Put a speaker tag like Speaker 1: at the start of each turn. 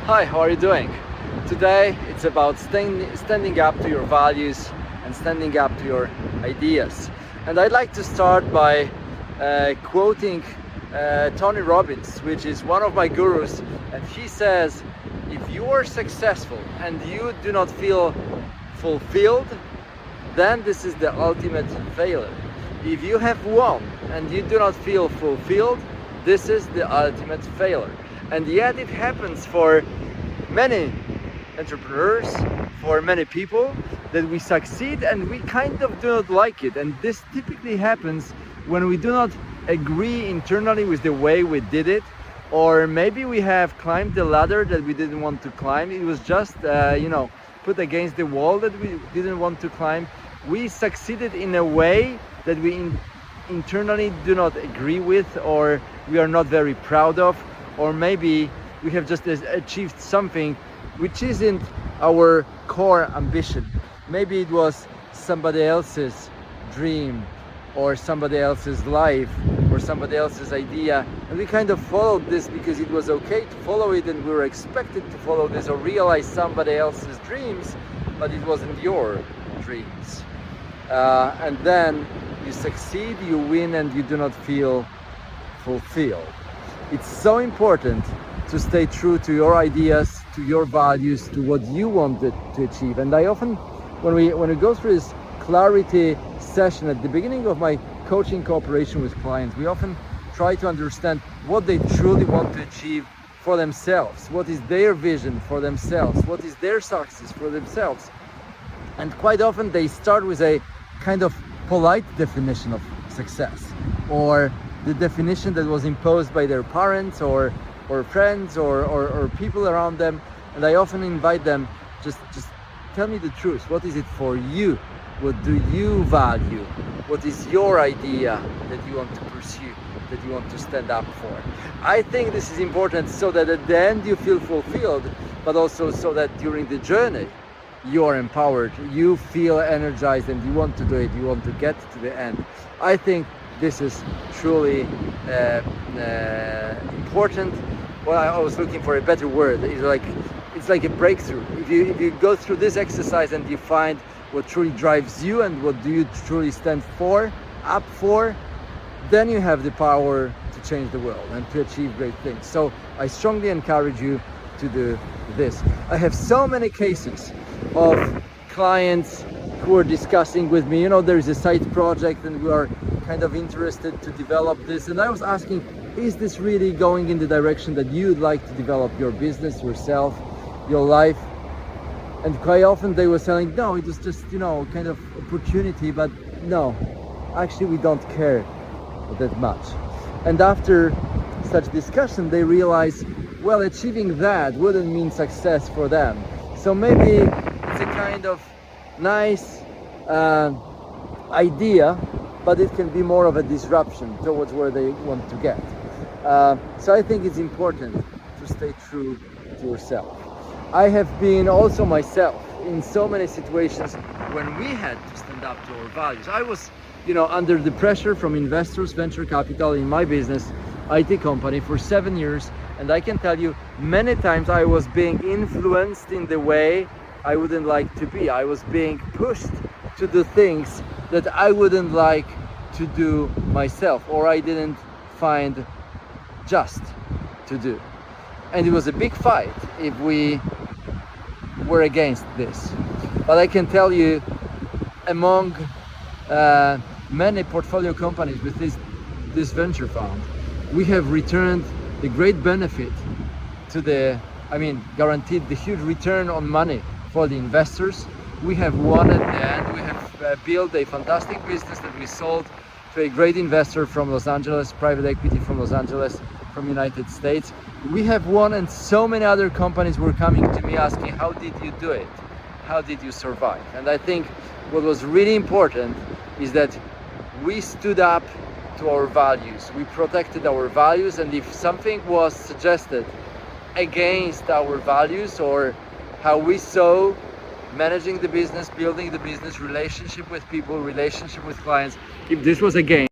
Speaker 1: Hi, how are you doing? Today it's about standing up to your values and standing up to your ideas. And I'd like to start by quoting Tony Robbins, which is one of my gurus, and he says, if you are successful and you do not feel fulfilled, then this is the ultimate failure. If you have won and you do not feel fulfilled, this is the ultimate failure. And yet it happens for many entrepreneurs, for many people, that we succeed and we kind of do not like it. And this typically happens when we do not agree internally with the way we did it, or maybe we have climbed the ladder that we didn't want to climb. It was just put against the wall that we didn't want to climb. We succeeded in a way that we internally do not agree with, or we are not very proud of, or maybe we have just achieved something which isn't our core ambition. Maybe it was somebody else's dream, or somebody else's life, or somebody else's idea, and we kind of followed this because it was okay to follow it, and we were expected to follow this or realize somebody else's dreams, but it wasn't your dreams. And then you succeed, you win, and you do not feel fulfilled. It's so important to stay true to your ideas, to your values, to what you wanted to achieve. And I often, when we go through this clarity session at the beginning of my coaching cooperation with clients, we often try to understand what they truly want to achieve for themselves, what is their vision for themselves, what is their success for themselves. And quite often they start with a kind of polite definition of success, or the definition that was imposed by their parents or friends or people around them. And I often invite them, just tell me the truth. What is it for you? What do you value? What is your idea that you want to pursue, that you want to stand up for? I think this is important so that at the end you feel fulfilled, but also so that during the journey you are empowered, you feel energized, and you want to do it, you want to get to the end. I think this is truly important. Well, I was looking for a better word. It's like a breakthrough. If you go through this exercise and you find what truly drives you and what do you truly stand for, up for, then you have the power to change the world and to achieve great things. So I strongly encourage you to do this. I have so many cases of clients who are discussing with me, there is a side project and we are kind of interested to develop this, and I was asking, is this really going in the direction that you'd like to develop your business, yourself, your life? And quite often they were saying, no, it was just kind of opportunity, but no, actually we don't care that much. And after such discussion they realize, well, achieving that wouldn't mean success for them. So maybe it's a kind of nice idea, but it can be more of a disruption towards where they want to get. So I think it's important to stay true to yourself. I have been also myself in so many situations when we had to stand up to our values. I was, under the pressure from investors, venture capital in my business, IT company, for 7 years. And I can tell you, many times I was being influenced in the way I wouldn't like to be. I was being pushed to do things that I wouldn't like to do myself, or I didn't find just to do. And it was a big fight if we were against this. But I can tell you, among many portfolio companies with this venture fund, we have returned the great benefit to guaranteed the huge return on money for the investors. We have won at the end. We have built a fantastic business that we sold to a great investor from Los Angeles, private equity from Los Angeles, from United States. We have won, and so many other companies were coming to me asking, how did you do it? How did you survive? And I think what was really important is that we stood up to our values. We protected our values, and if something was suggested against our values or how we saw managing the business, building the business, relationship with people, relationship with clients, if this was against